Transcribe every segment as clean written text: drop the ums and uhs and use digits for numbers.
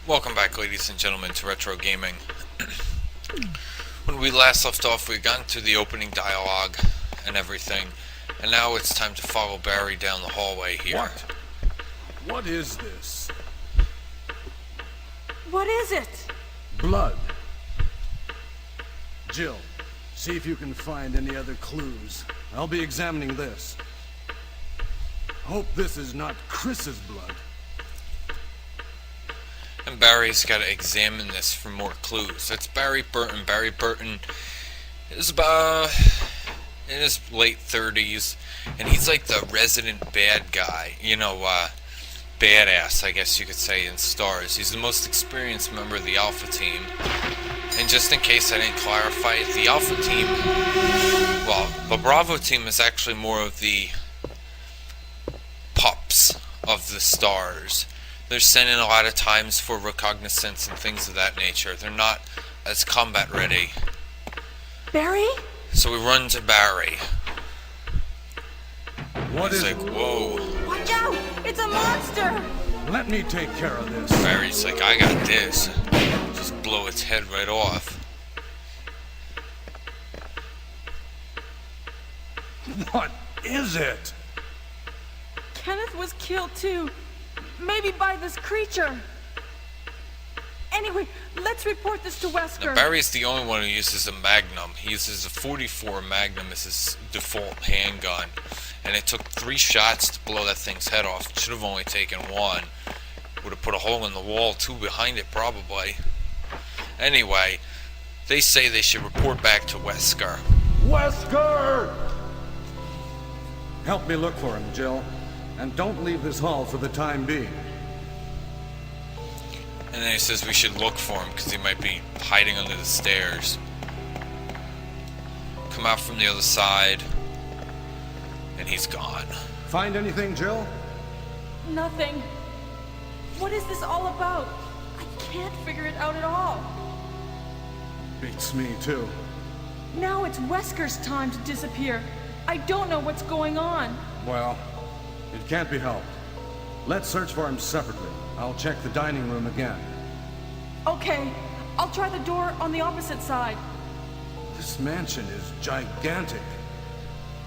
Welcome back, ladies and gentlemen, to Retro Gaming. When we last left off, we had gotten to the opening dialogue and everything, and now it's time to follow Barry down the hallway here. What? What is this? What is it? Blood. Jill, see if you can find any other clues. I'll be examining this. Hope this is not Chris's blood. And Barry's got to examine this for more clues. That's Barry Burton. Barry Burton is about in his late 30s, and he's like the resident bad guy. Badass, I guess you could say, in Stars. He's the most experienced member of the Alpha Team. And just in case I didn't clarify it, the Alpha Team, well, the Bravo Team is actually more of the pups of the Stars. They're sent in a lot of times for reconnaissance and things of that nature. They're not as combat ready. Barry? So we run to Barry. What He's is like, whoa. Watch out! It's a monster! Let me take care of this. Barry's like, I got this. Just blow its head right off. What is it? Kenneth was killed too. Maybe by this creature. Anyway, let's report this to Wesker. Now, Barry's the only one who uses a Magnum. He uses a .44 Magnum as his default handgun. And it took 3 shots to blow that thing's head off. It should have only taken 1. Would have put a hole in the wall, 2 behind it, probably. Anyway, they say they should report back to Wesker. Wesker! Help me look for him, Jill. And don't leave this hall for the time being. And then he says we should look for him because he might be hiding under the stairs. Come out from the other side. And he's gone. Find anything, Jill? Nothing. What is this all about? I can't figure it out at all. Beats me, too. Now it's Wesker's time to disappear. I don't know what's going on. Well, it can't be helped. Let's search for him separately. I'll check the dining room again. Okay, I'll try the door on the opposite side. This mansion is gigantic.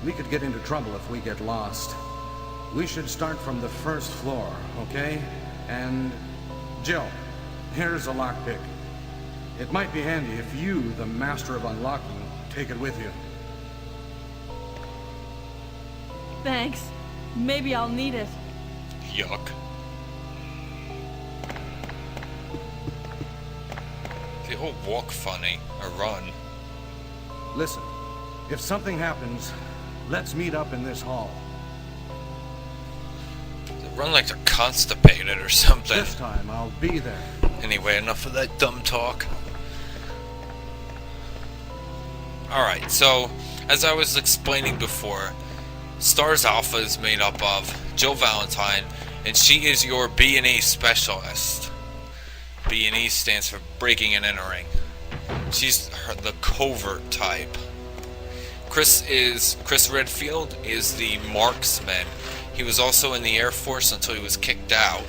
We could get into trouble if we get lost. We should start from the first floor, okay? And Jill, here's a lockpick. It might be handy if you, the master of unlocking, take it with you. Thanks. Maybe I'll need it. Yuck. They all walk funny, or run. Listen, if something happens, let's meet up in this hall. They run like they're constipated or something. This time, I'll be there. Anyway, enough of that dumb talk. Alright, so, as I was explaining before, Stars Alpha is made up of Jill Valentine, and she is your B&E specialist. B&E stands for breaking and entering. She's the covert type. Chris Redfield is the marksman. He was also in the Air Force until he was kicked out.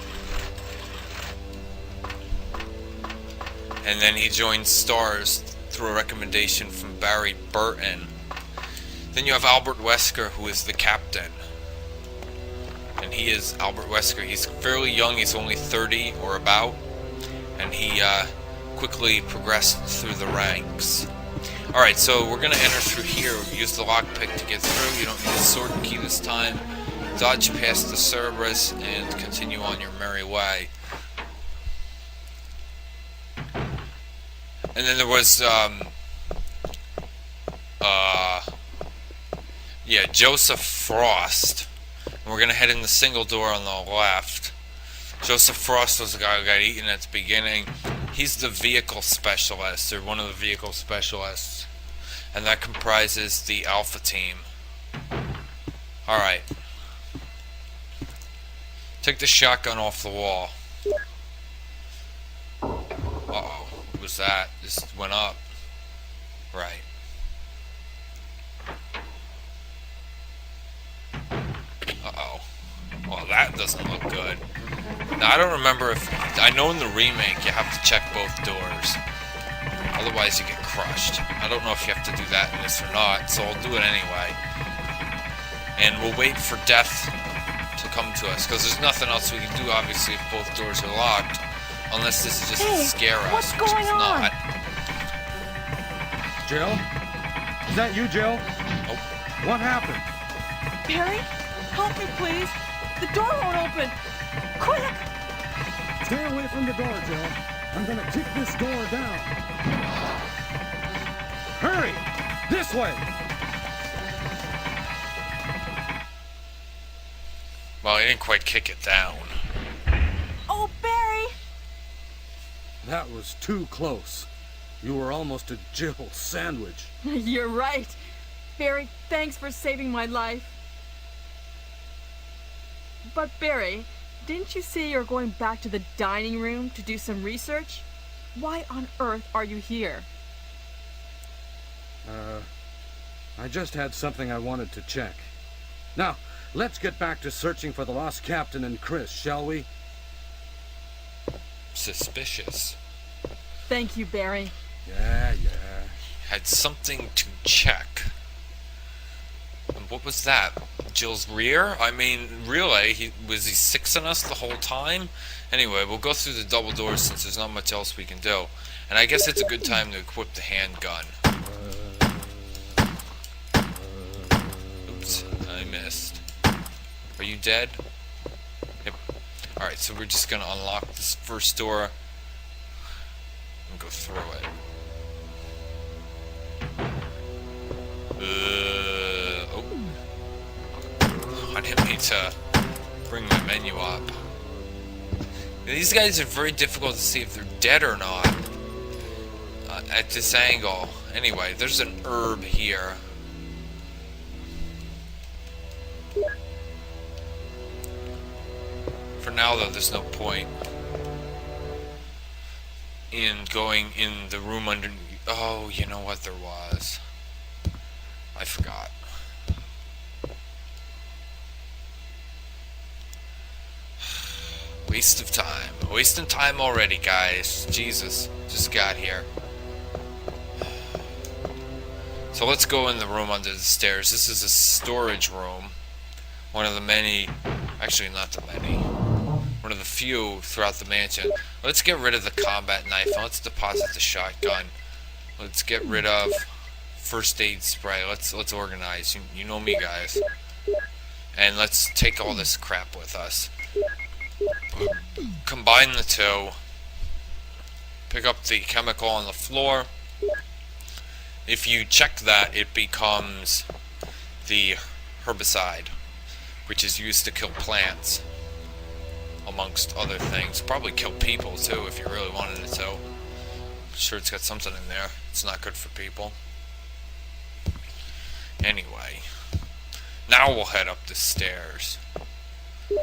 And then he joined Stars through a recommendation from Barry Burton. Then you have Albert Wesker, who is the captain. And he is Albert Wesker. He's fairly young, he's only 30 or about. And he quickly progressed through the ranks. Alright, so we're going to enter through here. Use the lockpick to get through. You don't need a sword key this time. Dodge past the Cerberus and continue on your merry way. And then there was, Joseph Frost. And we're going to head in the single door on the left. Joseph Frost was the guy who got eaten at the beginning. He's the vehicle specialist, or one of the vehicle specialists. And that comprises the Alpha Team. Alright. Take the shotgun off the wall. Uh-oh. What was that? This went up. Right. Uh-oh. Well, that doesn't look good. Now, I don't remember if... I know in the remake you have to check both doors. Otherwise you get crushed. I don't know if you have to do that in this or not, so I'll do it anyway. And we'll wait for death to come to us, because there's nothing else we can do, obviously, if both doors are locked. Unless this is just to scare us, what's which going it's on? not. Jill? Is that you, Jill? Oh, What happened? Barry, help me, please. The door won't open. Quick! Stay away from the door, Jill. I'm gonna kick this door down. Hurry! This way! well, I didn't quite kick it down. Oh, Barry! That was too close. You were almost a Jill sandwich. You're right. Barry, thanks for saving my life. But Barry, didn't you say you're going back to the dining room to do some research? Why on earth are you here? I just had something I wanted to check. Now, let's get back to searching for the lost captain and Chris, shall we? Suspicious. Thank you, Barry. Yeah. Had something to check. And what was that? Jill's rear? I mean, really? Was he sixing us the whole time? Anyway, we'll go through the double doors since there's not much else we can do. And I guess it's a good time to equip the handgun. Oops, I missed. Are you dead? Yep. Alright, so we're just gonna unlock this first door and go through it. Oh. I didn't mean to bring my menu up. These guys are very difficult to see if they're dead or not at this angle. Anyway, there's an herb here. For now, though, there's no point in going in the room under... Oh, you know what there was. I forgot. Waste of time. Wasting time already, guys. Jesus. Just got here. So let's go in the room under the stairs. This is a storage room. One of the many... Actually, not the many. One of the few throughout the mansion. Let's get rid of the combat knife. And let's deposit the shotgun. Let's get rid of first aid spray. Let's organize. You know me, guys. And let's take all this crap with us. Combine the two. Pick up the chemical on the floor. If you check that, it becomes the herbicide, which is used to kill plants, amongst other things. Probably kill people too, if you really wanted it to. I'm sure it's got something in there. It's not good for people. Anyway, now we'll head up the stairs,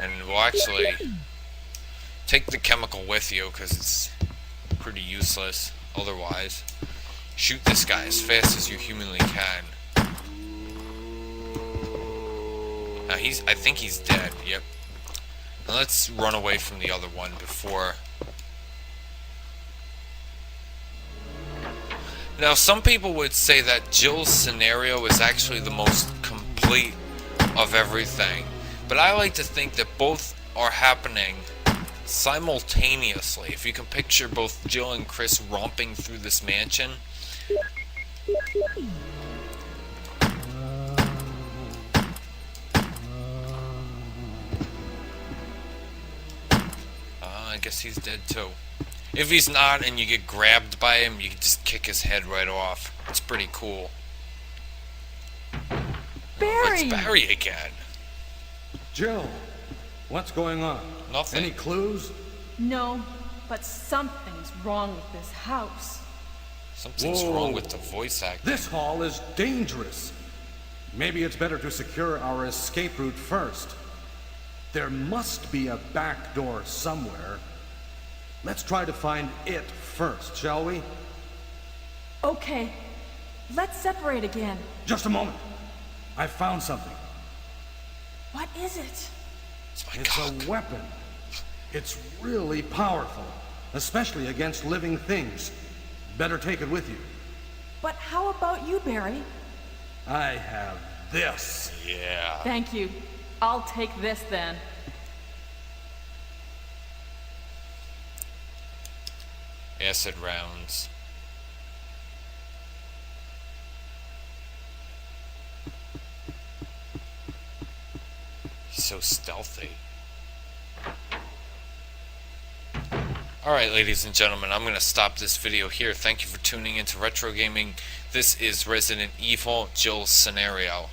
and we'll actually take the chemical with you because it's pretty useless otherwise. Shoot this guy as fast as you humanly can. Now I think he's dead. Yep. And let's run away from the other one before. Now, some people would say that Jill's scenario is actually the most complete of everything, but I like to think that both are happening simultaneously. If you can picture both Jill and Chris romping through this mansion. I guess he's dead too. If he's not and you get grabbed by him, you can just kick his head right off. It's pretty cool. Barry! It's Barry again. Jill, what's going on? Nothing. Any clues? No, but something's wrong with this house. Something's Whoa. wrong with the voice acting. This hall is dangerous. Maybe it's better to secure our escape route first. There must be a back door somewhere. Let's try to find it first, shall we? Okay, let's separate again. Just a moment. I found something. What is it? It's my It's cock. a weapon. It's really powerful, especially against living things. Better take it with you. But how about you, Barry? I have this. Yeah. Thank you. I'll take this then. Acid rounds. He's so stealthy. Alright, ladies and gentlemen, I'm going to stop this video here. Thank you for tuning into Retro Gaming. This is Resident Evil Jill's Scenario.